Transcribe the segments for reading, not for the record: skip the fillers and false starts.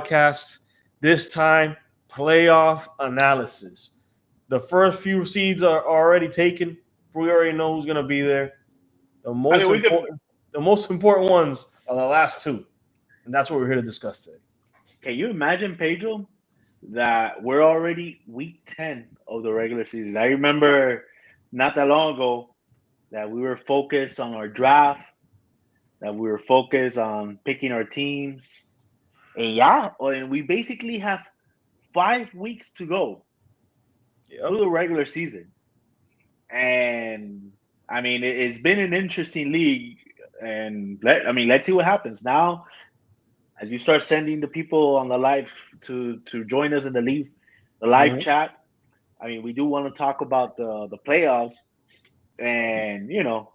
podcast. This time, playoff analysis. The first few seeds are already taken. We already know who's going to be there. The I most mean, we could. important, the most important ones are the last two, and that's what we're here to discuss today. Can you imagine, Pedro, that we're already week 10 of the regular season? I remember not that long ago that we were focused on our draft, that we were focused on picking our teams. And yeah, and we basically have 5 weeks to go Yep, through the regular season. And I mean, it's been an interesting league. And let's see what happens now as you start sending the people on the live to join us in the live mm-hmm. chat. I mean, we do want to talk about the playoffs, and and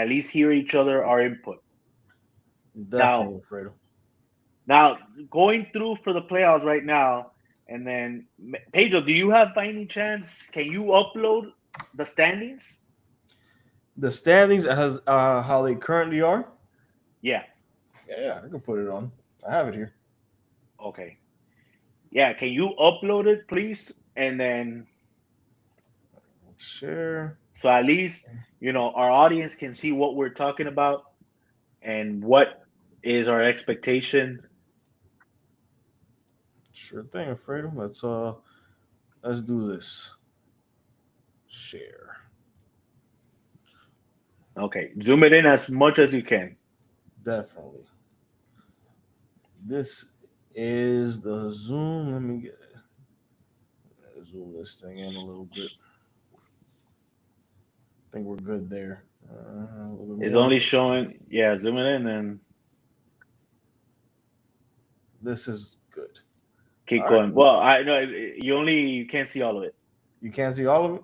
at least hear each other our input. Now, Definitely, Fredo. now going through for the playoffs right now, and then Pedro, do you have by any chance? Can you upload the standings? The standings as how they currently are. Yeah. Yeah, I can put it on. I have it here. Okay. Yeah. Can you upload it, please? And then Share. so at least our audience can see what we're talking about and what is our expectation. Sure thing, Fredo. Let's do this. Share. Okay, zoom it in as much as you can. Definitely. This is the Zoom. Let me zoom this thing in a little bit. I think we're good there. A little bit It's more. only showing, yeah, zoom it in and This is good. keep All right. going. Well, I know you can't see all of it. You can't see all of it.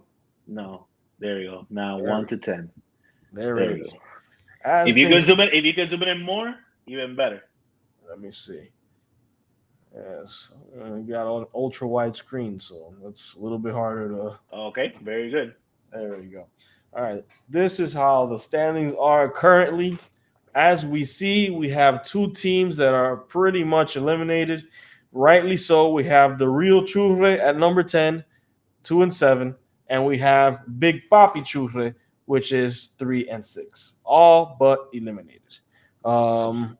No, there you go. Now There, 1 to 10. there There it you is. go. As things. If you can zoom it in more, even better. Let me see. Yes, we got all ultra wide screen, so it's a little bit harder to. Okay, very good. There we go. All right. This is how the standings are currently. As we see, we have two teams that are pretty much eliminated. Rightly so. We have the Real Churre at number 10, 2-7, and we have Big Papi Churre, which is 3-6. All but eliminated. Um,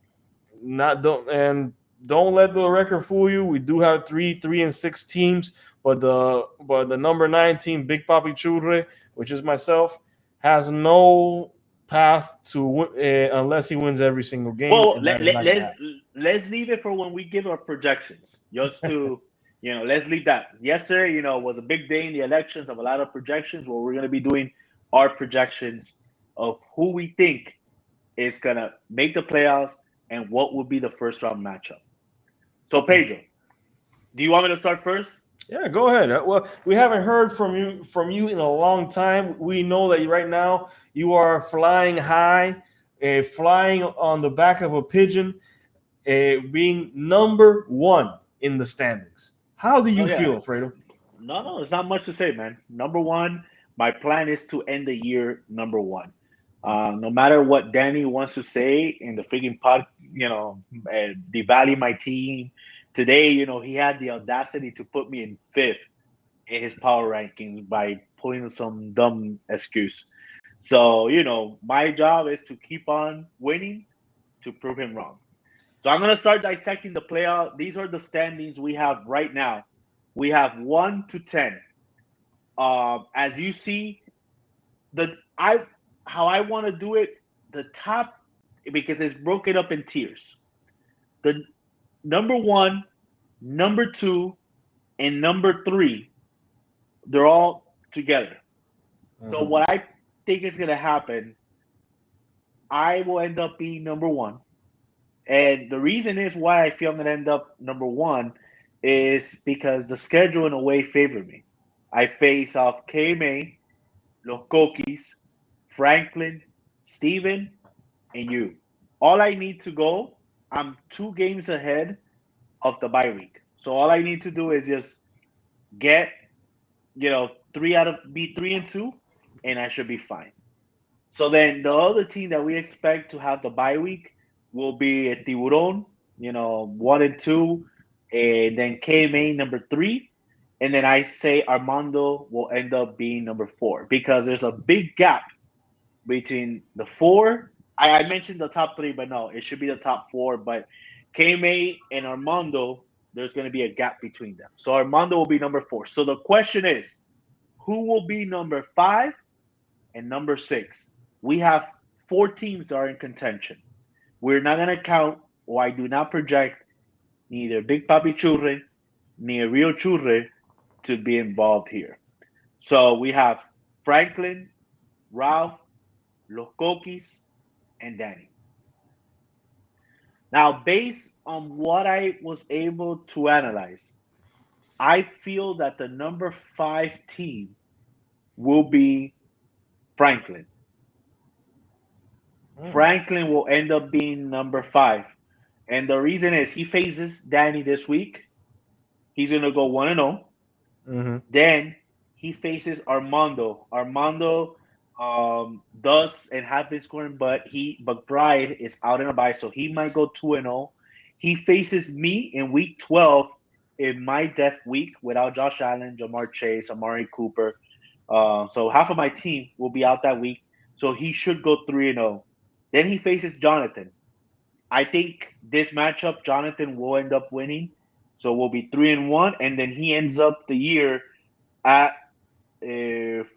not don't and don't let the record fool you. We do have 3-6 teams, but the number 9 team, Big Papi Churre, which is myself, has no path to unless he wins every single game, Well, and that is not gonna happen. let's leave it for when we give our projections. Just to let's leave that. Yesterday, was a big day in the elections of a lot of projections. Where we're going to be doing our projections of who we think is going to make the playoffs and what would be the first round matchup. So, Pedro, do you want me to start first? Yeah, go ahead. Well, we haven't heard from you in a long time. We know that right now you are flying high, flying on the back of a pigeon, being number 1 in the standings. How do Oh you yeah. feel, Fredo? No, it's not much to say, man. Number one, my plan is to end the year number one. No matter what Danny wants to say in the freaking pod, devalue my team. Today, he had the audacity to put me in fifth in his power rankings by putting some dumb excuse. So, my job is to keep on winning to prove him wrong. So I'm gonna start dissecting the playoff. These are the standings we have right now. We have 1 to 10. As you see, the I how I want to do it. The top because it's broken up in tiers. The number one, number two, and number three, they're all together. So Mhm. what I think is gonna happen, I will end up being number one. And the reason is why I feel I'm gonna end up number one is because the schedule in a way favored me. I face off KMA, Los Coquis, Franklin, Steven, and you. All I need to go, I'm 2 games ahead of the bye week. So all I need to do is just get, be 3-2, and I should be fine. So then the other team that we expect to have the bye week will be a Tiburon, 1-2. and then KMA number 3, and then I say Armando will end up being number 4 because there's a big gap between the 4. I mentioned the top 3, but no, it should be the top 4. But KMA and Armando, there's going to be a gap between them. So Armando will be number 4. So the question is, who will be number 5 and number 6? We have 4 teams that are in contention. We're not going to count, or I do not project neither Big Papi Churre nor Rio Churre to be involved here. So we have Franklin, Ralph, Los Coquis, and Danny. Now, based on what I was able to analyze, I feel that the number 5 team will be Franklin. Franklin will end up being number 5. And the reason is he faces Danny this week. He's going to go 1-0. Then he faces Armando. Armando does and have been scoring, but Bride is out in a bye, so he might go 2-0. He faces me in week 12 in my death week without Josh Allen, Jamar Chase, Amari Cooper. So half of my team will be out that week, so he should go 3-0. Then he faces Jonathan. I think this matchup, Jonathan will end up winning, so we'll be 3-1, and then he ends up the year at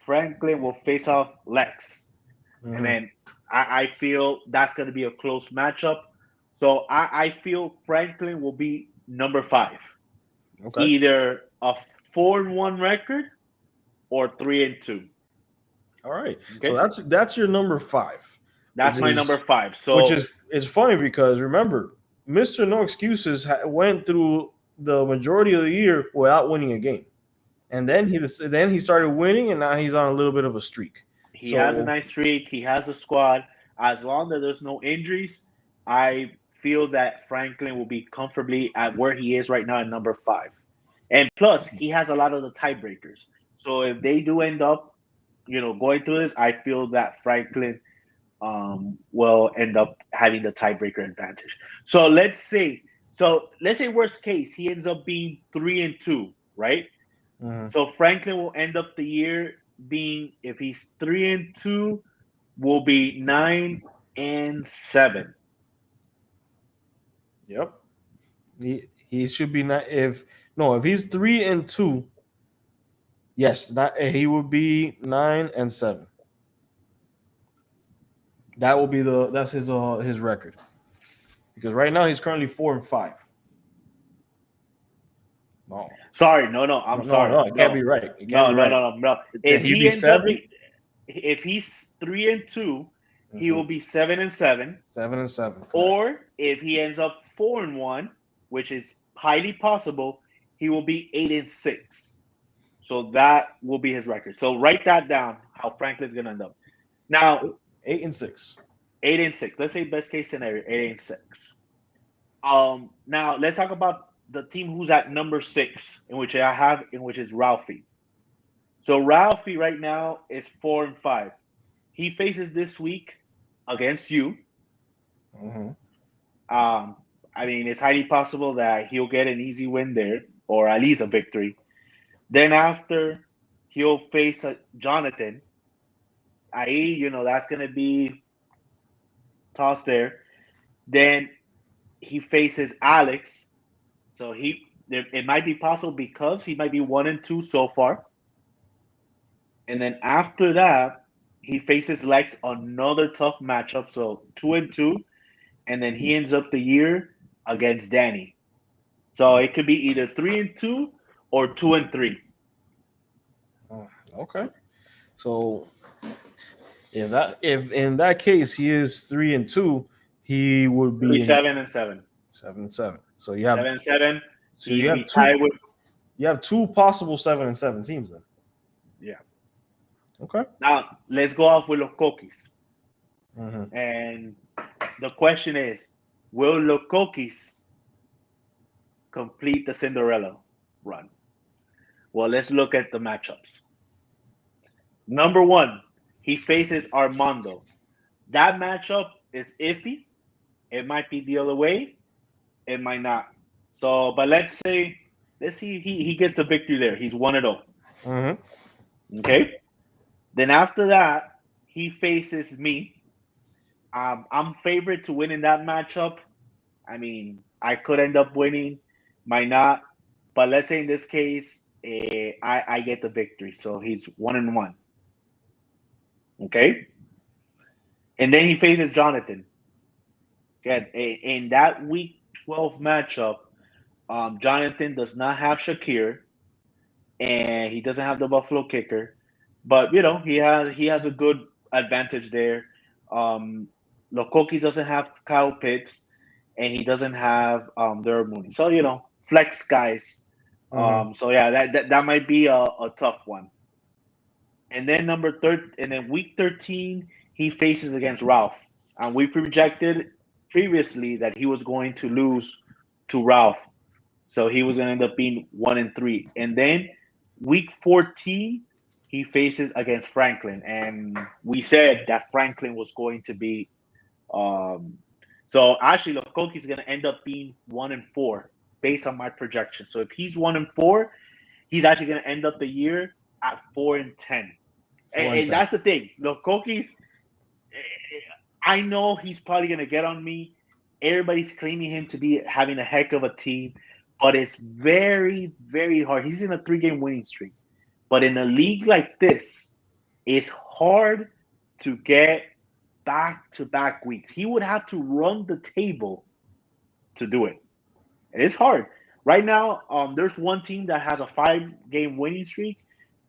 Franklin will face off Lex. And then I feel that's going to be a close matchup. So I feel Franklin will be number 5. Okay. Either a 4-1 record or 3-2. All right. Okay? So that's your number 5. That's my number 5. So which is it's funny because remember, Mr. No Excuses went through the majority of the year without winning a game. And then he started winning, and now he's on a little bit of a streak. He has a nice streak. He has a squad. As long as there's no injuries, I feel that Franklin will be comfortably at where he is right now at number 5. And plus, he has a lot of the tiebreakers. So if they do end up, going through this, I feel that Franklin will end up having the tiebreaker advantage. So let's say worst case, he ends up being 3-2, right? So Franklin will end up the year being, if he's 3-2, will be 9-7. Yep. He should be not if he's 3-2. Yes, he would be 9-7. That will be that's his record. Because right now he's currently 4-5. No. Sorry, no, I'm sorry. No, it can't be right. No. If he ends 7? If he's 3-2, he will be 7-7. 7-7. Correct. Or if he ends up 4-1, which is highly possible, he will be 8-6. So that will be his record. So write that down, how Franklin's gonna end up. Now 8-6. 8-6. Let's say best case scenario, 8-6. Now let's talk about the team who's at number 6, which is Ralphie. So Ralphie right now is 4-5. He faces this week against you. I mean, it's highly possible that he'll get an easy win there, or at least a victory. Then after, he'll face Jonathan. That's going to be tossed there. Then he faces Alex. So it might be possible because he might be 1-2 so far. And then after that, he faces Lex, another tough matchup. So 2-2. And then he ends up the year against Danny. So it could be either 3-2 or 2-3. Okay. So if in that case he is 3-2, he would be 7-7. 7-7. So you have 7-7. So you have 2 possible 7-7 teams then. Yeah. Okay. Now let's go off with Los Coquis. And the question is, will Los Coquis complete the Cinderella run? Well, let's look at the matchups. Number 1, he faces Armando. That matchup is iffy. It might be the other way. It might not. So, but let's see he gets the victory there. He's 1-0. Mm-hmm. Okay. Then after that, he faces me. I'm favorite to win in that matchup. I mean, I could end up winning, might not. But let's say in this case, I get the victory. So he's 1-1. Okay. And then he faces Jonathan. Again, in that week 12 matchup, Jonathan does not have Shakir and he doesn't have the Buffalo kicker. But he has a good advantage there. Um Lokokis doesn't have Kyle Pitts and he doesn't have Derek Mooney. So, flex guys. Mm-hmm. So yeah, that might be a tough one. And then week 13, he faces against Ralph. And we projected previously that he was going to lose to Ralph. So he was going to end up being 1-3. And then week 14, he faces against Franklin. And we said that Franklin was going to be. Um, so actually, Lokoki is going to end up being 1-4 based on my projection. So if he's 1-4, he's actually going to end up the year at 4-10. Four and And ten. that's the thing. Lokoki's, I know he's probably going to get on me. Everybody's claiming him to be having a heck of a team, but it's very, very hard. He's in a 3-game winning streak. But in a league like this, it's hard to get back to back weeks. He would have to run the table to do it. And it's hard. Right now, there's one team that has a 5-game winning streak,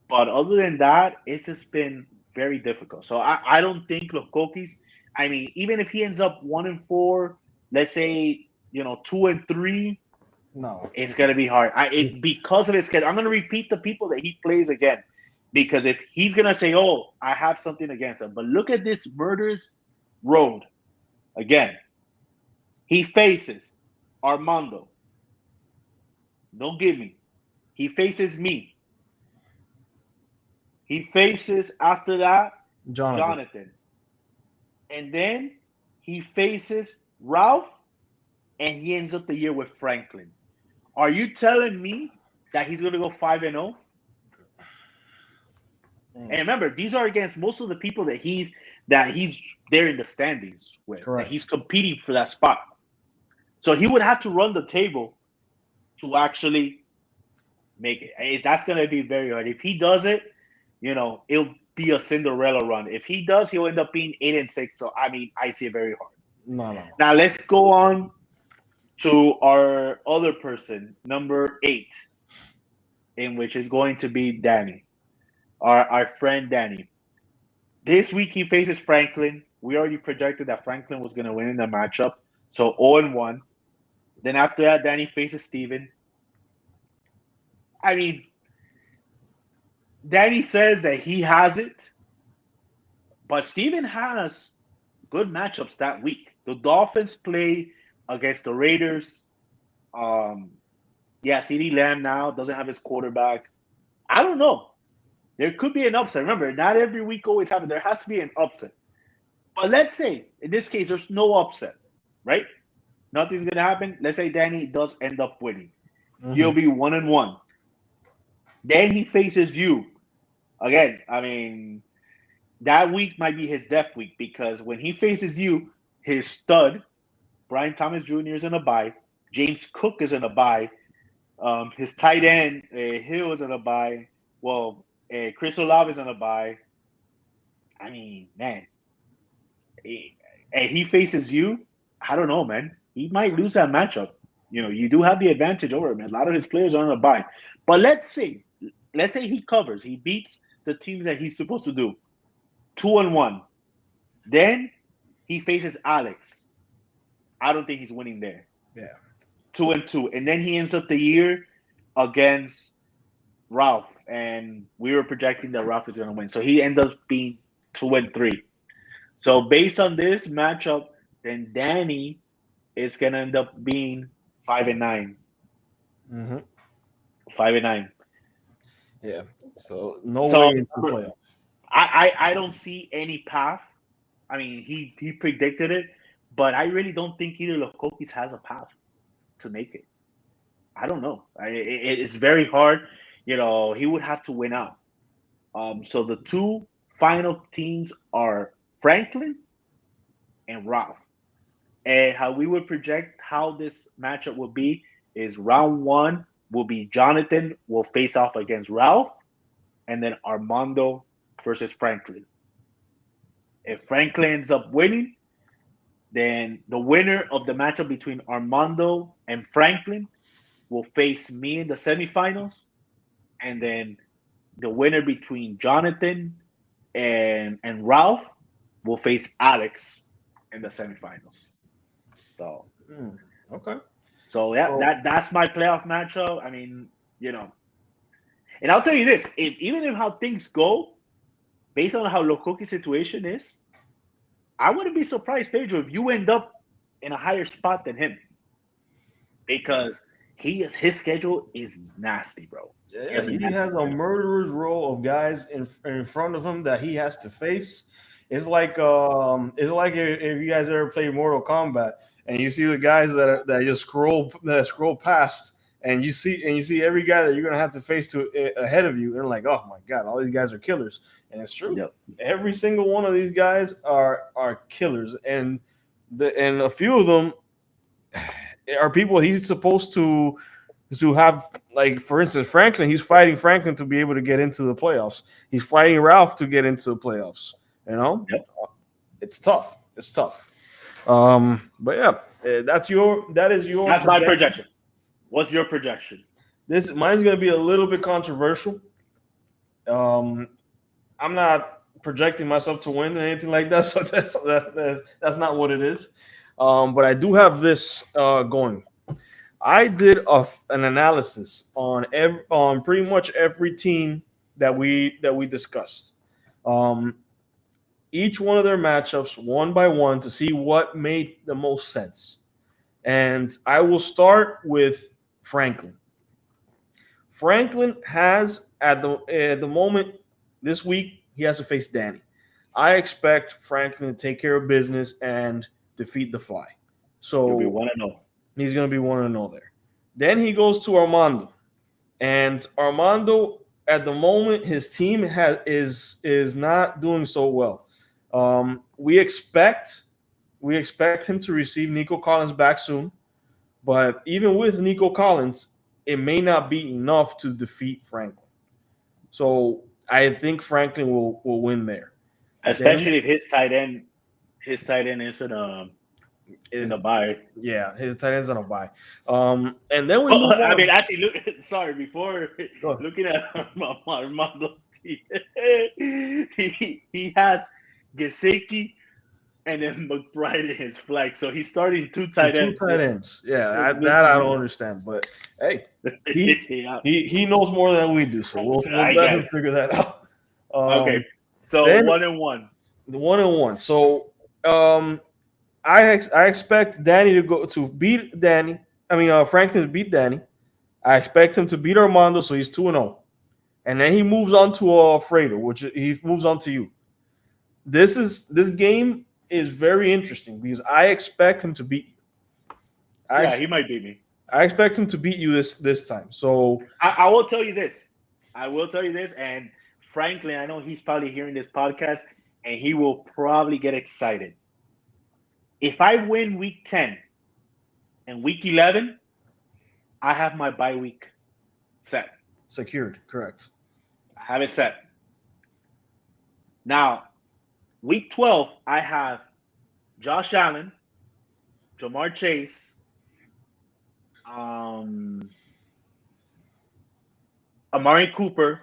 but other than that, it's just been very difficult. So I don't think Lokokis. I mean, even if he ends up 1-4, let's say 2-3, No. it's gonna be hard. Because of his schedule. I'm gonna repeat the people that he plays again, because if he's gonna say, "Oh, I have something against him," but look at this murderous road again. He faces Armando. Don't give me. He faces me. He faces after that Jonathan. Jonathan. And then he faces Ralph and he ends up the year with Franklin. Are you telling me that he's going to go 5-0? And Mm. remember, these are against most of the people that he's there in the standings with, that he's Correct. competing for that spot. So he would have to run the table to actually make it. That's going to be very hard. If he does it, it'll be a Cinderella run. If he does, he'll end up being 8-6. So I mean, I see it very hard. No, no. Now let's go on to our other person, number 8, in which is going to be Danny, our friend Danny. This week he faces Franklin. We already projected that Franklin was going to win in the matchup. So 0-1. Then after that, Danny faces Steven. I mean, Danny says that he has it, but Steven has good matchups that week. The Dolphins play against the Raiders. Um, yeah, CeeDee Lamb now doesn't have his quarterback. I don't know. There could be an upset. Remember, not every week always happens. There has to be an upset. But let's say, in this case, there's no upset, right? Nothing's going to happen. Let's say Danny does end up winning. He'll Mm-hmm. be 1-1. Then he faces you. Again, I mean, that week might be his death week because when he faces you, his stud, Brian Thomas Jr. is in a bye. James Cook is in a bye. His tight end, Hill is in a bye. Well, Chris Olave is in a bye. I mean, man, and he faces you. I don't know, man. He might lose that matchup. You do have the advantage over him. A lot of his players are on a bye. But let's say he covers. He beats the teams that he's supposed to do. 2-1. Then he faces Alex. I don't think he's winning there. Yeah. 2-2. And then he ends up the year against Ralph. And we were projecting that Ralph is going to win. So he ends up being 2-3. So based on this matchup, then Danny is going to end up being 5-9. Mm-hmm. 5-9. Yeah. So no way So into the playoff. I don't see any path. I mean, he predicted it, but I really don't think either Lokokis has a path to make it. I don't know. It's very hard. He would have to win out. So the two final teams are Franklin and Ralph. And how we would project how this matchup will be is round one will be Jonathan will face off against Ralph, and then Armando versus Franklin. If Franklin ends up winning, then the winner of the matchup between Armando and Franklin will face me in the semifinals, and then the winner between Jonathan and Ralph will face Alex in the semifinals. So Hmm, okay. so yeah, So that's my playoff matchup. I mean, you know, and I'll tell you this: if even if how things go, based on how Lokoki's situation is, I wouldn't be surprised, Pedro, if you end up in a higher spot than him because his schedule is nasty, bro. He yeah, has a he nasty has a schedule. murderer's row of guys in front of him that he has to face. It's like if you guys ever played Mortal Kombat and you see the guys that just scroll past and you see every guy that you're gonna have to face ahead of you and like, oh my god, all these guys are killers. And it's true. Yep. Every single one of these guys are killers, and a few of them are people he's supposed to have, like, for instance, Franklin. He's fighting Franklin to be able to get into the playoffs. He's fighting Ralph to get into the playoffs. You know, Yep. it's tough. It's tough. But yeah, that is your That's my projection. projection. What's your projection? This mine's going to be a little bit controversial. Um, I'm not projecting myself to win or anything like that, so that's not what it is. But I do have this going. I did an analysis on pretty much every team that we discussed. Um, each one of their matchups one by one to see what made the most sense. And I will start with Franklin. Franklin has at the moment this week he has to face Danny. I expect Franklin to take care of business and defeat the Fly. You'll be So 1-0. he's going to be 1-0 there. Then he goes to Armando. And Armando, at the moment, his team is not doing so well. We expect him to receive Nico Collins back soon, but even with Nico Collins, it may not be enough to defeat Franklin. So I think Franklin will win there. Then Especially if his tight end isn't in is a bye. yeah, his tight end's on a bye. And then we Oh, move I on. mean, actually, look. Sorry, before Go ahead. looking at Armando's team, he has Gesicki and then McBride in his flag, so he's starting two The tight two ends. tight ends. Yeah, Just that I missing don't one. understand. But hey, he Yeah, he knows more than we do, so we'll I let him guess. figure that out. Okay, Um, so then 1-1. the 1-1. So I expect Danny to beat Danny. I mean Franklin to beat Danny. I expect him to beat Armando, so he's 2-0. And then he moves on to Alfredo, which he moves on to you. This game is very interesting because I expect him to beat you. Yeah, I he might beat me. I expect him to beat you this time. So I will tell you this. I will tell you this, and Franklin, I know he's probably hearing this podcast, and he will probably get excited. If I win week 10 and week 11, I have my bye week set. secured, correct. I have it set. Now, week 12, I have Josh Allen, Jamar Chase, um, Amari Cooper,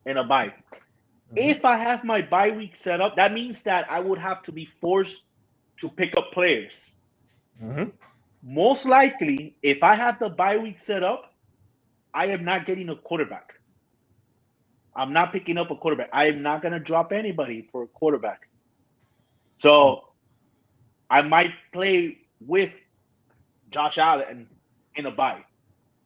and a bye. Mm-hmm. If I have my bye week set up, that means that I would have to be forced to pick up players. Mm-hmm. Most likely, if I have the bye week set up, I am not getting a quarterback. I'm not picking up a quarterback. I am not going to drop anybody for a quarterback. So I might play with Josh Allen in a bye,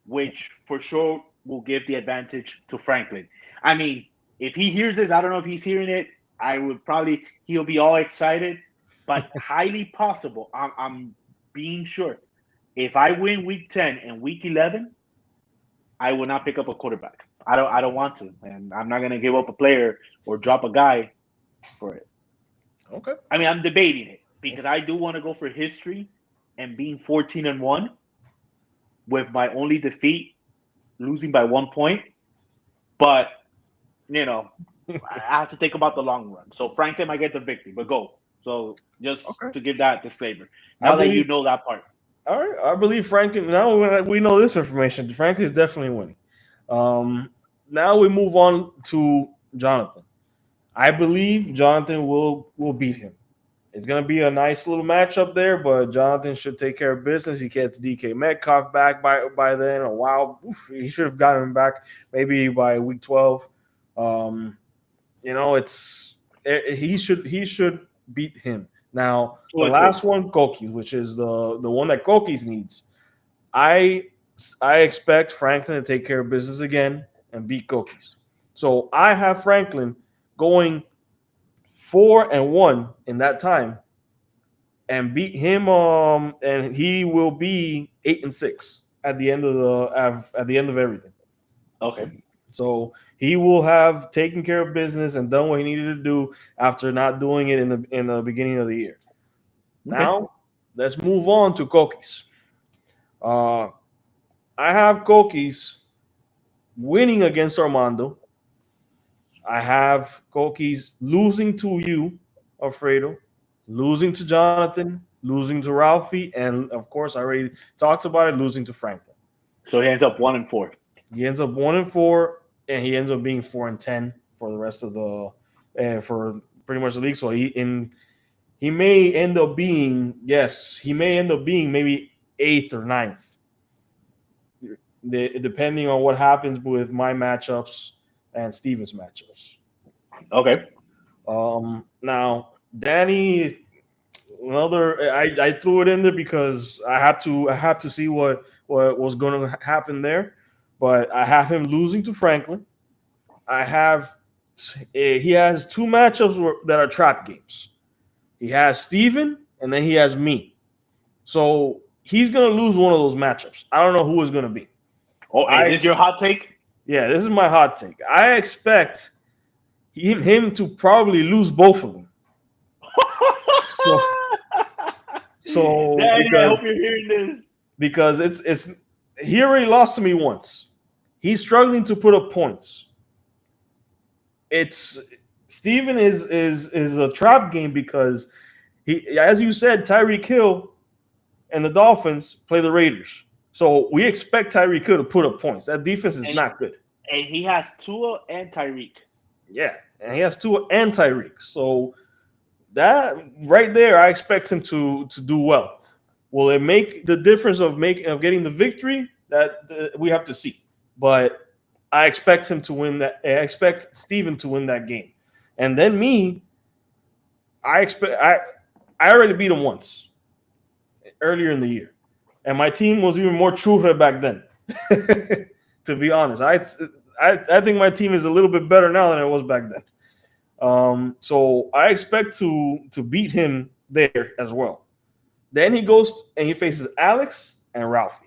which for sure will give the advantage to Franklin. I mean, if he hears this, I don't know if he's hearing it. I would probably he'll be all excited, but highly possible. I'm being sure If I win week 10 and week 11, I will not pick up a quarterback. I don't want to, and I'm not gonna give up a player or drop a guy for it. Okay. I mean, I'm debating it because I do want to go for history and being 14-1 with my only defeat losing by 1 point. But you know, I have to think about the long run. So Franklin might get the victory, but go. So just Okay. to give that disclaimer, I now that you believe. know that part. All right. I believe Franklin. Now we know this information. Franklin is definitely winning. Um. Now we move on to Jonathan. I believe Jonathan will beat him. It's going to be a nice little matchup there, but Jonathan should take care of business. He gets DK Metcalf back by then. A while, he should have gotten him back maybe by week 12. Um, he should beat him. Now Two the and two. last one, Koki, which is the one that Koki's needs. I I expect Franklin to take care of business again and beat Koki's. So I have Franklin going 4-1 in that time and beat him, and he will be 8-6 at the end of everything. Okay. So he will have taken care of business and done what he needed to do after not doing it in the beginning of the year. Okay. Now let's move on to Kokis. uh I have Kokis winning against Armando. I have Kokis losing to you, Alfredo, losing to Jonathan, losing to Ralphie, and of course, I already talked about it, losing to Franklin. So he ends up 1-4. He ends up 1-4, and he ends up being 4-10 for the rest of for pretty much the league. So he may end up being, yes, he may end up being maybe eighth or ninth, depending on what happens with my matchups and Steven's matchups. Okay. Now Danny, another, I threw it in there because I have to see what was going to happen there, but I have him losing to Franklin. I have he has two matchups that are trap games. He has Steven and then he has me. So he's going to lose one of those matchups. I don't know who it's going to be. Oh, is I this your hot take? Yeah, this is my hot take. I expect him to probably lose both of them. So, so Danny, I because hope you're hearing this. because it's he already lost to me once. He's struggling to put up points. It's Steven is a trap game because he, as you said, Tyreek Hill and the Dolphins play the Raiders. So we expect Tyreek Hill to put up points. That defense is And, not good. and he has Tua and Tyreek. Yeah, and he has two and Tyreek. So that right there, I expect him to do well. Will it make the difference of getting the victory? That we have to see. But I expect him to win that. I expect Steven to win that game, and then me. I already beat him once earlier in the year, and my team was even more true back then. To be honest, I think my team is a little bit better now than it was back then. So I expect to beat him there as well. Then he goes and he faces Alex and Ralphie.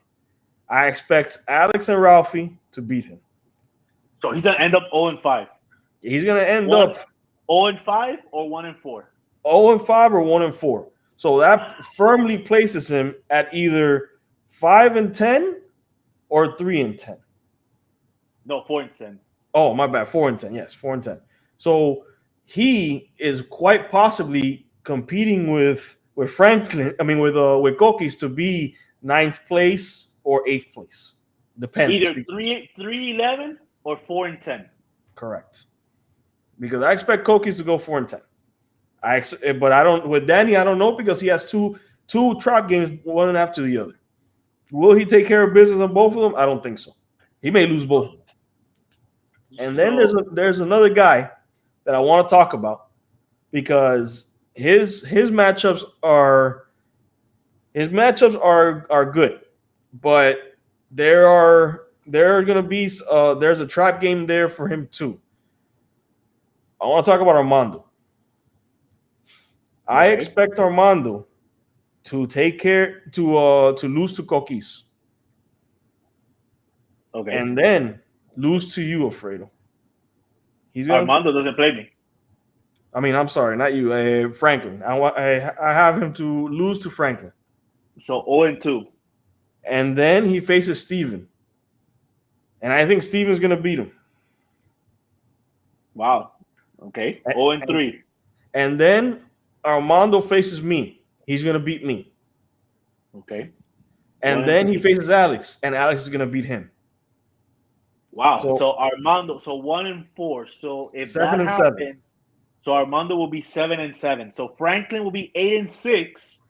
I expect Alex and Ralphie to beat him. So he's gonna end up 0-5. He's gonna end One up 0-5 or 1-4. 0-5 or 1-4. So that firmly places him at either 5-10 or 3-10. No, 4-10. Oh, my bad. 4-10. Yes, 4-10. So he is quite possibly competing with Franklin. I mean, with Kokis to be ninth place or eighth place. Depends. Either 3-11 or 4-10. Correct. Because I expect Kokis to go 4-10. But I don't with Danny. I don't know because he has two trap games, one after the other. Will he take care of business on both of them? I don't think so. He may lose both of them. And then there's another guy that I want to talk about because his matchups are good, but there are going to be there's a trap game there for him too. I want to talk about Armando. I expect Armando to take care to lose to Coquis, Okay. and then lose to you, Alfredo. He's gonna. Armando doesn't play me. I mean, I'm sorry, not you, Franklin. I have him to lose to Franklin, So 0-2. and then he faces Steven. And I think Steven's gonna beat him. Wow. Okay. And, 0-3. and then Armando faces me. He's gonna beat me. Okay. And One and then he three. faces Alex, and Alex is gonna beat him. Wow. So So Armando, so 1-4. So if that 7-7. happens, so Armando will be 7-7. So Franklin will be 8-6,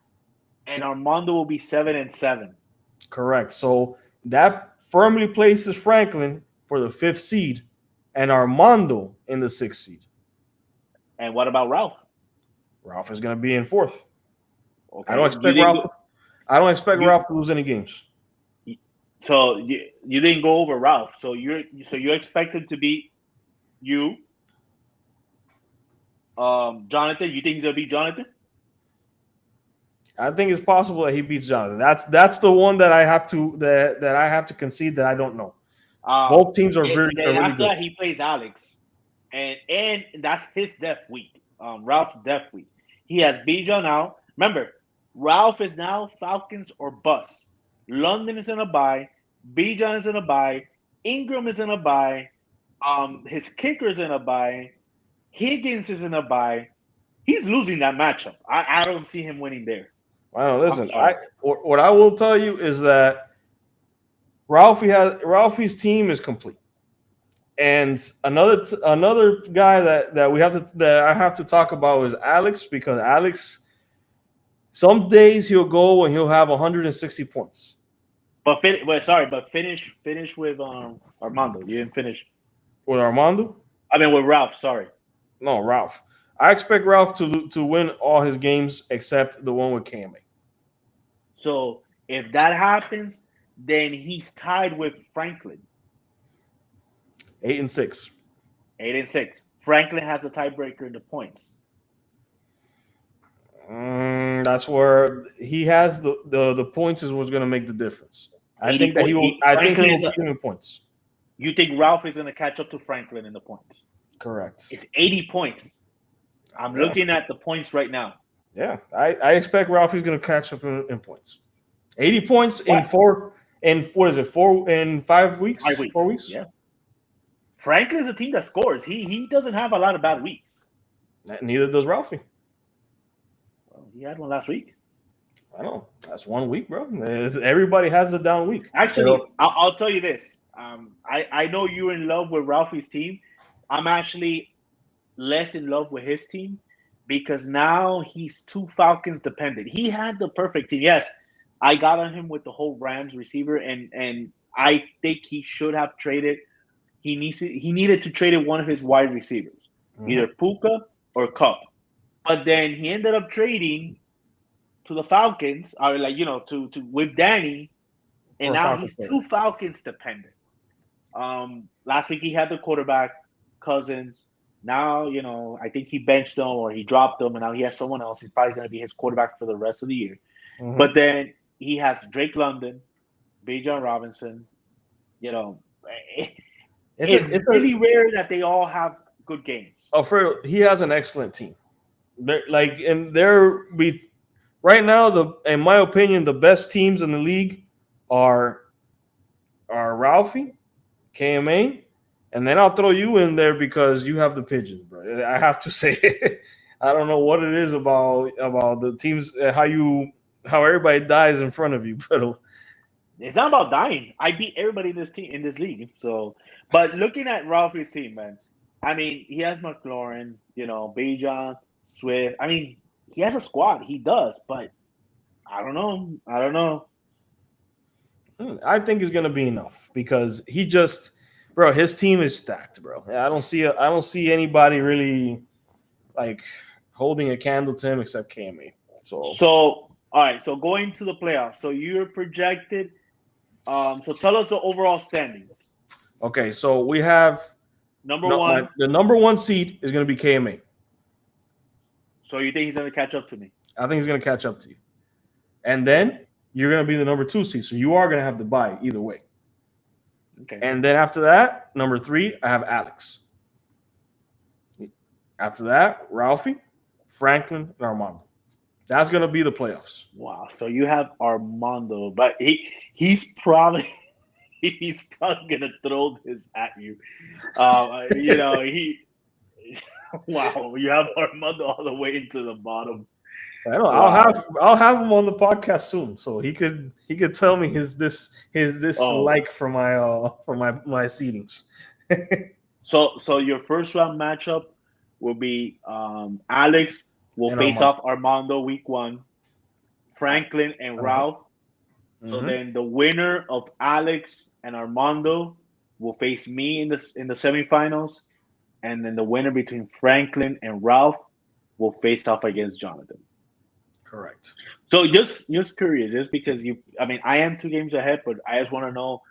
and Armando will be 7-7. Correct. So that firmly places Franklin for the 5th seed, and Armando in the 6th seed. And what about Ralph? Ralph is gonna be in 4th. Okay. I don't expect Ralph. I don't expect you- Ralph to lose any games. So you didn't go over Ralph. So you expect him to beat you, Jonathan. You think he's gonna beat Jonathan? I think it's possible that he beats Jonathan. That's the one that I have to concede that I don't know. Both teams are And really then after good. that, he plays Alex, and that's his death week. Ralph's death week. He has Bijan now. Remember, Ralph is now Falcons or bust. London is in a bye. Bijan is in a bye. Ingram is in a bye. His kicker is in a bye. Higgins is in a bye. He's losing that matchup. I don't see him winning there. Well, listen, sorry. what I will tell you is that Ralphie's team is complete, and another guy that I have to talk about is Alex, because Alex, some days he'll go and he'll have 160 points. But finish with Armando. You didn't finish. With Armando? I mean with Ralph. Sorry. No, Ralph. I expect Ralph to win all his games except the one with KMA. So if that happens, then he's tied with Franklin. 8-6. 8-6. Franklin has a tiebreaker in the points. That's where he has the points is what's going to make the difference. I think that he will. I think he will win points. You think Ralph is going to catch up to Franklin in the points? Correct. It's 80 points. I'm looking at the points right now. Yeah, I expect Ralphie's going to catch up in points. 80 points in four. In what is it? 5 weeks? 5 weeks. 4 weeks. Yeah. Franklin is a team that scores. He doesn't have a lot of bad weeks. Neither does Ralphie. Well, he had one last week. I know. That's 1 week, bro. Everybody has the down week. Actually, I'll tell you this. I know you're in love with Ralphie's team. I'm actually less in love with his team because now he's too Falcons dependent. He had the perfect team. Yes, I got on him with the whole Rams receiver, and I think he should have traded. He needed to trade one of his wide receivers, either Puka or Cup. But then he ended up trading to the Falcons, or to with Danny, and now he's too Falcons dependent. Last week he had the quarterback Cousins. Now I think he benched him or he dropped him, and now he has someone else. He's probably going to be his quarterback for the rest of the year. But then he has Drake London, Bijan Robinson. It's really rare that they all have good games. Alfredo, he has an excellent team. Right now, in my opinion, the best teams in the league are Ralphie, KMA, and then I'll throw you in there because you have the Pigeons, bro. I have to say it. I don't know what it is about the teams, how everybody dies in front of you, but it's not about dying. I beat everybody in this league. So, but looking at Ralphie's team, man, I mean, he has McLaurin, Bijan, Swift. I mean, he has a squad. He does, but I don't know. I think it's gonna be enough because his team is stacked, bro. I don't see anybody really like holding a candle to him except KMA. So all right. So going to the playoffs. So you're projected. So tell us the overall standings. Okay, so we have number one. The number 1 seed is going to be KMA. So you think he's going to catch up to me? I think he's going to catch up to you. and then you're going to be the number 2 seed. So you are going to have the bye either way. Okay. And then after that, number 3, I have Alex. After that, Ralphie, Franklin, and Armando. That's going to be the playoffs. Wow. So you have Armando, but he's probably he's probably gonna throw this at you. He. Wow, you have Armando all the way into the bottom. I know. Wow. I'll have him on the podcast soon, so he could tell me his like for my seedings. So your first round matchup will be Alex will And face Armando. off Armando week 1, Franklin and Ralph. So Mhm. then the winner of Alex and Armando will face me in the semifinals, and then the winner between Franklin and Ralph will face off against Jonathan. Correct. So just curious, just because I am 2 games ahead, but I just want to know.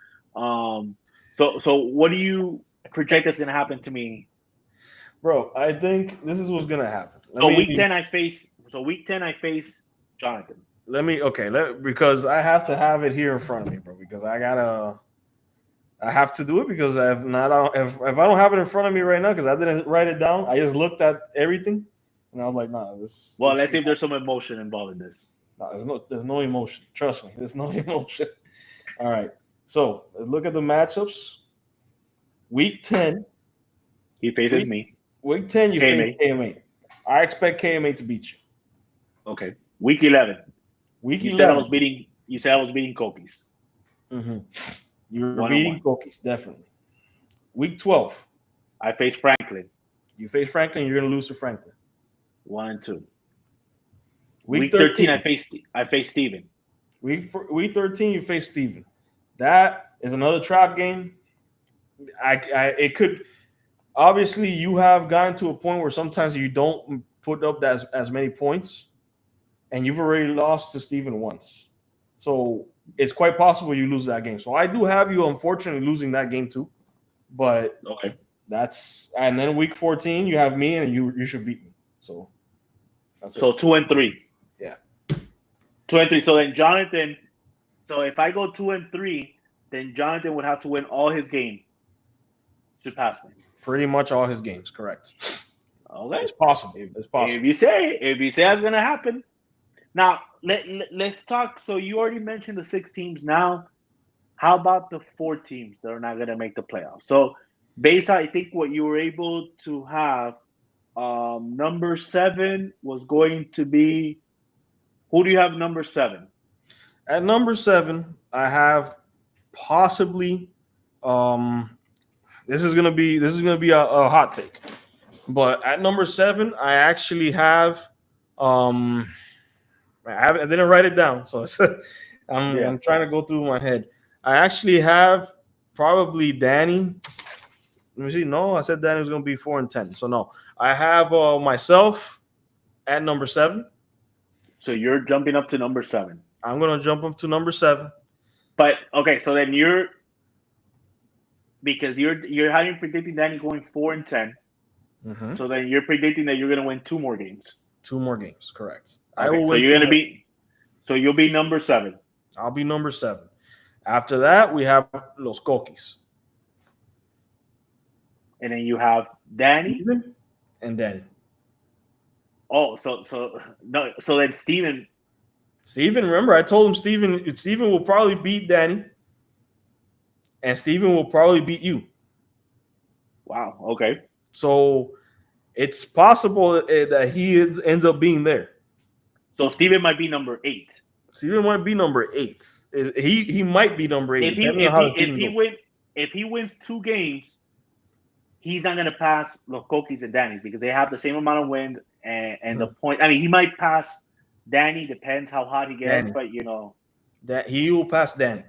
So what do you project is going to happen to me? Bro, I think this is what's gonna happen. Week 10 I face Jonathan. Because I have to have it here in front of me, bro. Because I have to do it because if I don't have it in front of me right now, because I didn't write it down, I just looked at everything and I was like, nah, Let's see if there's some emotion involved in this. nah, there's no emotion. Trust me, there's no emotion. All right. So let's look at the matchups. Week 10. He faces me. Week 10, you KMA. face KMA. I expect KMA to beat you. Okay. Week 11. Week You 11. said I was beating Koki's. Mm-hmm. You're 1-1. beating Koki's, definitely. Week 12. I face Franklin. You face Franklin, you're going to lose to Franklin. 1-2. Week 13, I face Steven. Week 13, you face Steven. That is another trap game. It could obviously you have gotten to a point where sometimes you don't put up as many points, and you've already lost to Steven once. So it's quite possible you lose that game. So I do have you unfortunately losing that game too. But Okay. And then week 14, you have me and you should beat me. So that's So it. 2-3. Yeah. 2-3. So then Jonathan, if I go 2-3, then Jonathan would have to win all his games to pass me. Pretty much all his games, correct. Okay. It's possible. It's possible. If you say that's gonna happen. Now let's talk. So you already mentioned the 6 teams. Now, how about the 4 teams that are not gonna make the playoffs? So based on I think what you were able to have, number 7 was going to be. Who do you have number 7? At number 7, I have possibly this is gonna be a hot take. But at number 7, I actually have I didn't write it down, so I'm trying to go through my head. I actually have probably Danny. Let me see. No, I said Danny was going to be 4 and 10. So no, I have myself at number 7. So you're jumping up to number 7. I'm going to jump up to number 7. But okay, so then because you're having predicting Danny going 4 and 10. Mm-hmm. So then you're predicting that you're going to win 2 more games. 2 more games, correct. Okay, I will. So you'll be number 7. I'll be number 7. After that, we have Los Coquis. And then you have Danny Steven and Danny. Oh, so then Steven. Steven, remember I told him Steven will probably beat Danny, and Steven will probably beat you. Wow. Okay. So it's possible that he ends up being there. So Steven might be number 8. Steven might be number 8. He might be number 8. If he wins 2 games, he's not going to pass Los Coquis and Danny's because they have the same amount of wins and the point. I mean, he might pass Danny. Depends how hot he gets, but that he will pass Danny.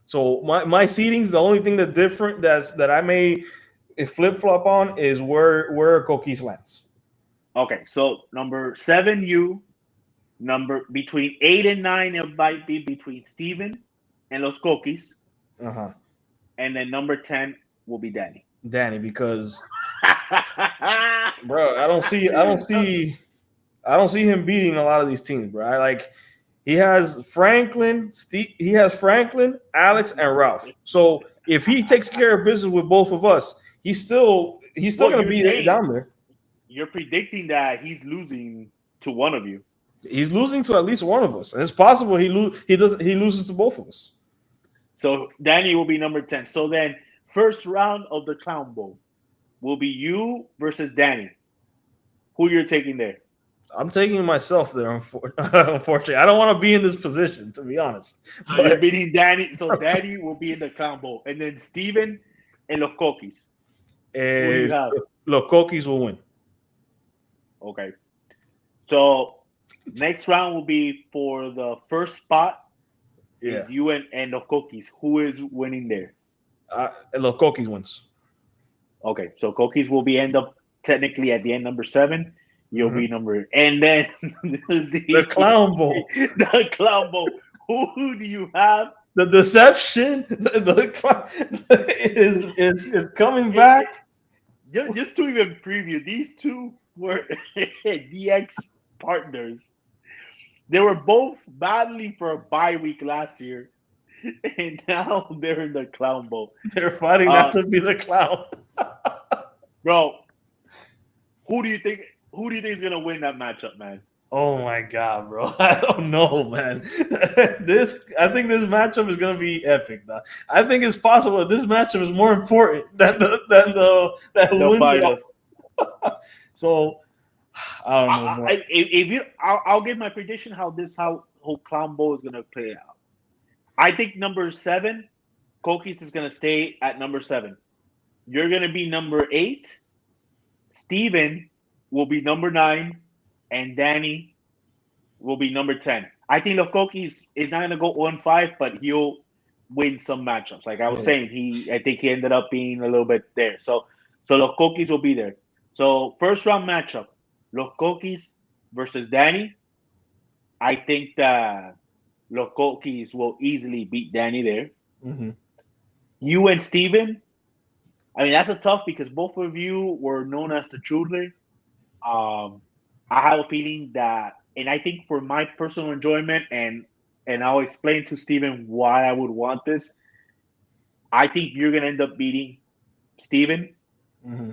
So my seedings, the only thing that different that I may flip flop on is where Coquis lands. Okay, so number 7, between 8 and 9, it might be between Steven and Los Coquis. And then number 10 will be Danny. Danny, because bro, I don't see him beating a lot of these teams, bro. He has Franklin, Steve. He has Franklin, Alex, and Ralph. So if he takes care of business with both of us, he's still Well, gonna you're be saying down there. you're predicting that he's losing to one of you. He's losing to at least one of us. And it's possible he loses to both of us. So Danny will be number 10. So then, first round of the Clown Bowl will be you versus Danny. Who you're taking there? I'm taking myself there. Unfortunately, I don't want to be in this position, to be honest. So you're But beating Danny. So Danny will be in the Clown Bowl. And then Steven and Los Coquis. Who do uh, you have? look, Cookies will win. Okay. So next round will be for the first spot Yeah, is you and Los Coquis. Who is winning there? look, Cookies wins. Okay. So Coquis will be end up technically at the end number 7. You'll Mhm. be number, and then The Clown Bowl, the Clown Bowl. Who do you have? the deception, is coming It, back. it, just to even preview, these two were DX partners. They were both battling for a bye week last year, and now they're in the Clown Bowl. They're fighting not Uh, to be the clown. bro, who do you think? Who do you think is gonna win that matchup, man? Oh my god, bro! I don't know, man. I think this matchup is gonna be epic. Though. I think it's possible that this matchup is more important than who The wins it finals. all. So I don't know more. If you, I'll give my prediction how whole Clown Bowl is gonna play out. I think number 7, Kokis is gonna stay at number 7. You're gonna be number 8. Steven will be number 9, and Danny will be number 10. I think Lokokis is not gonna go 1-5, but he'll win some matchups. Like I was Yeah. saying, I think he ended up being a little bit there. So Lokokis will be there. So first round matchup, Lokokis versus Danny. I think that Lokokis will easily beat Danny there. Mm-hmm. You and Steven, I mean that's a tough because both of you were known as the Chudle. Um, I have a feeling that, and I think for my personal enjoyment, and I'll explain to Steven why I would want this. I think you're gonna end up beating Steven Mm-hmm.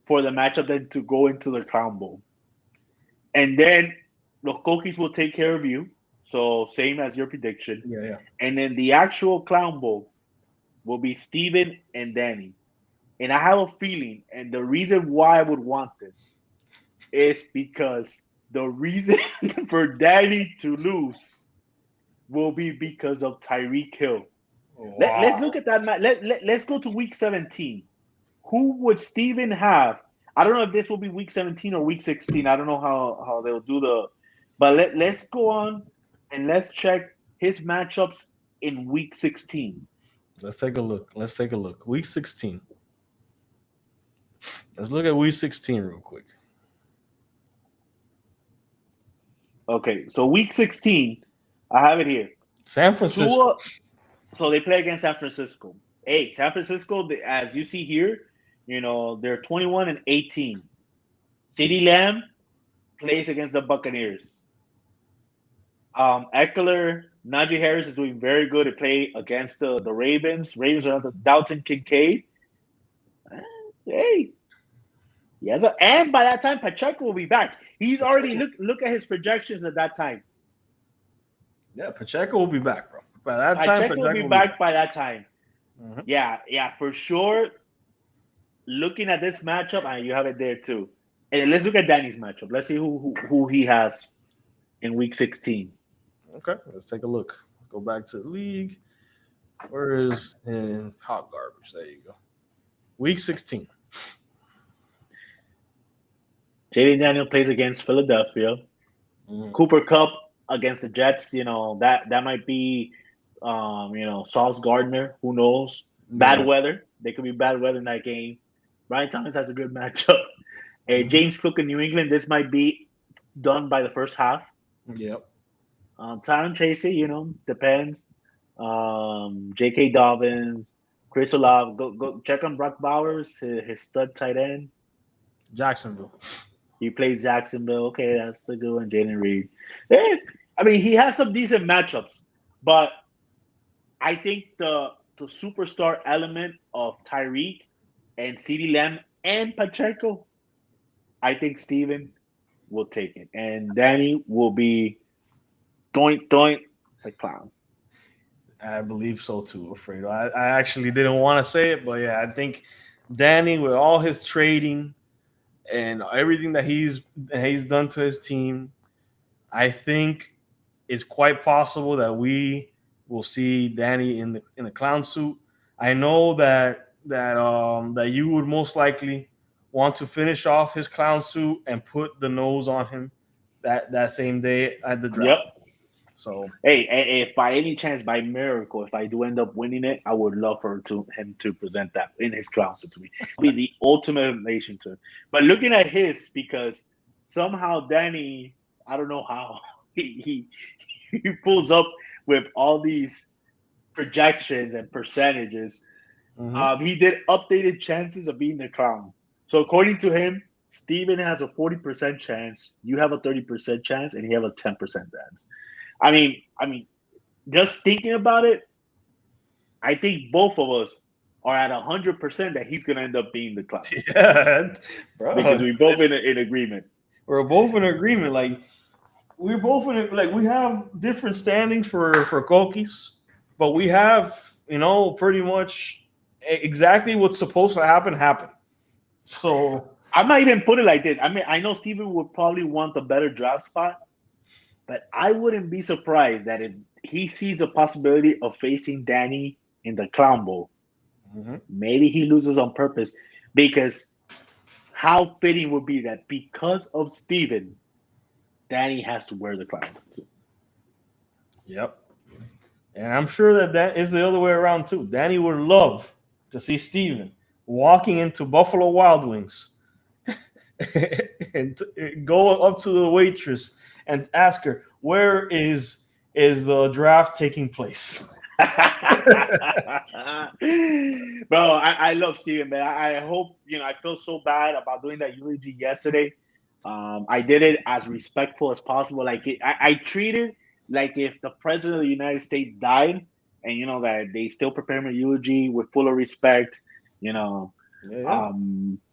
for the matchup then to go into the Crown Bowl, and then Los Coquis will take care of you. So same as your prediction, Yeah, yeah. and then the actual Clown Bowl will be Steven and Danny. And I have a feeling, and the reason why I would want this is because the reason for Danny to lose will be because of Tyreek Hill. Let's Wow. look at that match. Let's go to week 17. Who would Steven have? I don't know if this will be week 17 or week 16. I don't know how they'll do the. But let's go on and let's check his matchups in week 16. Let's take a look. Let's take a look. Week 16. Let's look at week 16 real quick. Okay, so week 16, I have it here. San Francisco. Tua, so they play against San Francisco. Hey, San Francisco, as you see here, they're 21 and 18. CeeDee Lamb plays against the Buccaneers. Eckler, Najee Harris is doing very good. They play against the Ravens. Ravens are the Dalton Kincaid. Hey, and by that time, Pacheco will be back. He's already look at his projections at that time. Yeah, Pacheco will be back, bro. By that time, Pacheco will be back by that time. Mm-hmm. Yeah, for sure. Looking at this matchup, and you have it there too. And let's look at Danny's matchup. Let's see who he has in week 16. Okay, let's take a look. Go back to the league. Where is in hot garbage? There you go. Week 16. Jaden Daniel plays against Philadelphia. Mm-hmm. Cooper Kupp against the Jets. That might be, Sauce Gardner. Who knows? Bad weather. There could be bad weather in that game. Brian Thomas has a good matchup. Mm-hmm. James Cook in New England. This might be done by the first half. Yep. Tyron Tracy, depends. J.K. Dobbins, Chris Olave. Go check on Brock Bowers, his stud tight end. Jacksonville. He plays Jacksonville. Okay, that's a good one. Jaden Reed. Hey, I mean, he has some decent matchups, but I think the superstar element of Tyreek and CeeDee Lamb and Pacheco, I think Steven will take it, and Danny will be doink doink the clown. I believe so too, Alfredo. I actually didn't want to say it, but yeah, I think Danny, with all his trading and everything that he's done to his team, I think it's quite possible that we will see Danny in the clown suit. I know that you would most likely want to finish off his clown suit and put the nose on him that same day at the Yep. draft. So Hey, if by any chance, by miracle, if I do end up winning it, I would love for him to present that in his clown suit to me. Be the ultimate relation to him. But looking at his, because somehow Danny, I don't know how he pulls up with all these projections and percentages. mhm. He did updated chances of being the clown. So according to him, Steven has a 40% chance, you have a 30% chance, and he have a 10% chance. I mean, just thinking about it, I think both of us are at 100% that he's gonna end up being the clown Yeah, because bro, we both in agreement. we're both in agreement. Like we're both in like we have different standings for cookies, but we have pretty much exactly what's supposed to happen. So I might even put it like this. I mean, I know Steven would probably want a better draft spot, but I wouldn't be surprised that if he sees a possibility of facing Danny in the clown bowl, mhm. maybe he loses on purpose because how fitting would be that because of Steven, Danny has to wear the clown. Yep, and I'm sure that is the other way around too. Danny would love to see Steven walking into Buffalo Wild Wings and go up to the waitress and ask her where is the draft taking place. Bro, I love Steven, man. I hope, I feel so bad about doing that eulogy yesterday. I did it as respectful as possible. Like I treated like if the president of the United States died, and that they still prepare my eulogy with full of respect. You know, Yeah,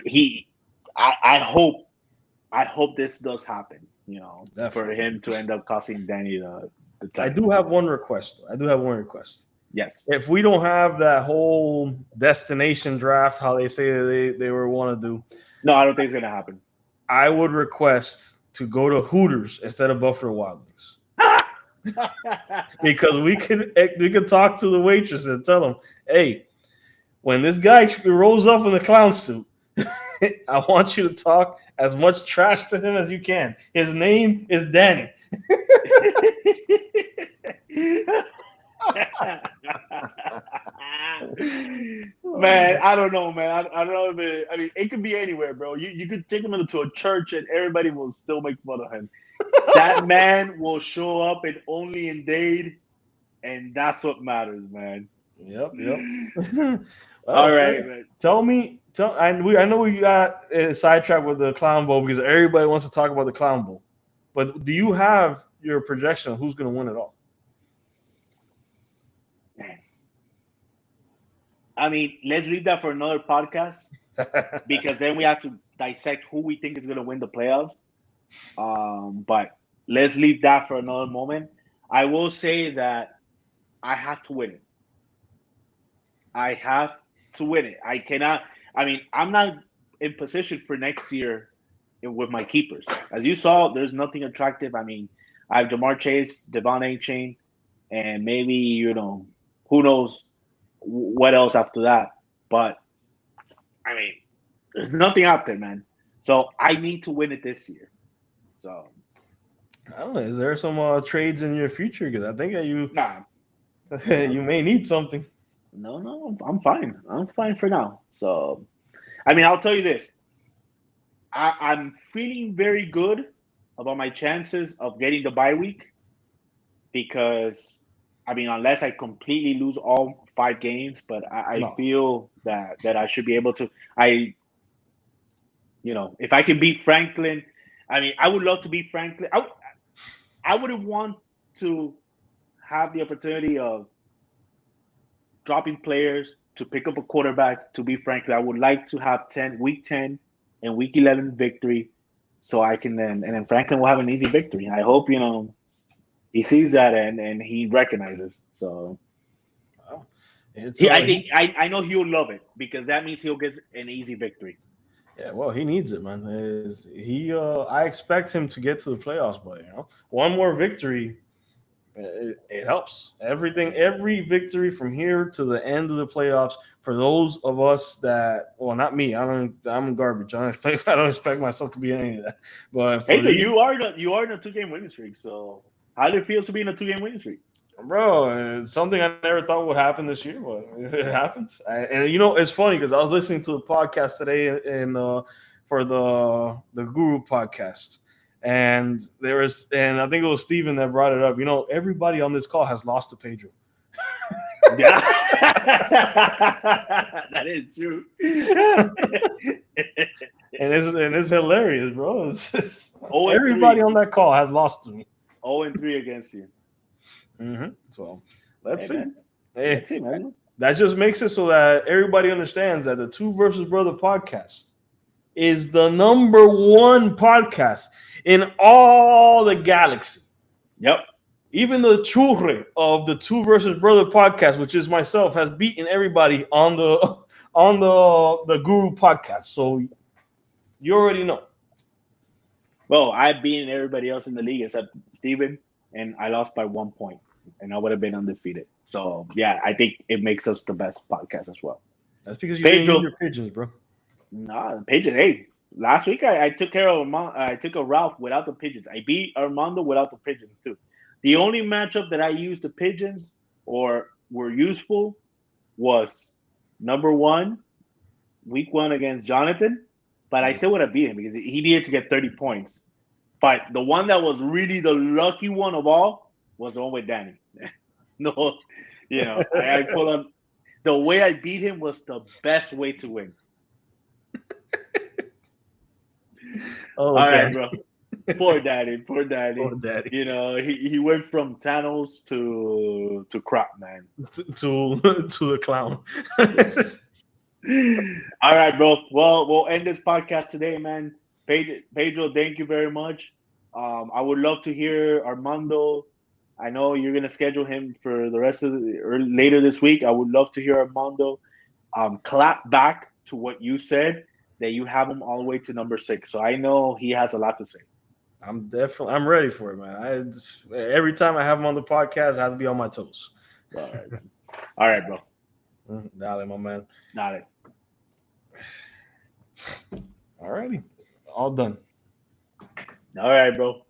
he, I hope this does happen. For definitely. him to end up costing Danny the I title. do have one request. I do have one request. Yes. If we don't have that whole destination draft, how they say they were want to do, No, I don't think it's gonna happen. I would request to go to Hooters instead of Buffalo Wild Wings because we could talk to the waitress and tell them, hey, when this guy rolls up in the clown suit, I want you to talk as much trash to him as you can. His name is Danny. Man, I don't know, man. I don't know if I mean, it could be anywhere, bro. You could take him into a church and everybody will still make fun of him. That man will show up and only in Dade, and that's what matters, man. Yep. Well, All right, Fred, man. I know we got sidetracked with the clown bowl because everybody wants to talk about the clown bowl. But do you have your projection of who's going to win it all? I mean, let's leave that for another podcast because then we have to dissect who we think is going to win the playoffs. But let's leave that for another moment. I will say that I have to win it. I have to win it. I cannot. I mean, I'm not in position for next year with my keepers. As you saw, there's nothing attractive. I mean, I have Jamar Chase, Devon A. Chain, and maybe who knows what else after that. But I mean, there's nothing out there, man. So I need to win it this year. So I don't know. Is there some trades in your future? Because I think that you nah, you may need something. no, I'm fine. I'm fine for now. So I mean, I'll tell you this. I'm feeling very good about my chances of getting the bye week because, I mean, unless I completely lose all 5 games, but I No. feel that I should be able to. If I can beat Franklin, I mean, I would love to beat Franklin. I wouldn't want to have the opportunity of dropping players to pick up a quarterback, to be frank, I would like to have week 10 and week 11 victory, so I can then Franklin will have an easy victory. I hope he sees that and he recognizes. So Wow. It's I think I know he'll love it because that means he'll get an easy victory. Yeah, well, he needs it, man. I expect him to get to the playoffs, but one more victory, it helps. Every victory from here to the end of the playoffs for those of us that, well, not me. I'm garbage. I don't expect myself to be any of that. But for Pedro, these, you are in a 2-game winning streak. So how do it feel to be in a 2-game winning streak? bro, it's something I never thought would happen this year, but it happens. And it's funny because I was listening to the podcast today for the Guru podcast, and and I think it was Steven that brought it up. Everybody on this call has lost to Pedro. Yeah, that is true. And it's hilarious, bro. Everybody on that call has lost to me. 0-3 against you. Mm-hmm. So let's see. Man. Hey, Let's see, man. That just makes it so that everybody understands that the Two Versus Brother podcast is the number one podcast in all the galaxy. Yep. Even the churre of the Two Versus Brother podcast, which is myself, has beaten everybody on the Guru podcast. So you already know. Well, I've beaten everybody else in the league except Steven, and I lost by 1 point, and I would have been undefeated. So yeah, I think it makes us the best podcast as well. That's because you didn't use your pigeons, bro. Nah, pigeons. Hey, last week I took care of I took a Ralph without the pigeons. I beat Armando without the pigeons too. The only matchup that I used the pigeons or were useful was number 1, week 1 against Jonathan, but I still would have beat him because he needed to get 30 points. But the one that was really the lucky one of all was the one with Danny. No, I pulled up. The way I beat him was the best way to win. All right, bro. Poor daddy. Poor daddy. He went from Thanos to crap, man. To the clown. All right, bro. Well, we'll end this podcast today, man. Pedro, thank you very much. I would love to hear Armando. I know you're gonna schedule him for the rest of later this week. I would love to hear Armando clap back to what you said, that you have him all the way to number 6. So I know he has a lot to say. I'm ready for it, man. Every time I have him on the podcast, I have to be on my toes. All right, bro. Dale, my man. Dale. All righty. All done. All right, bro.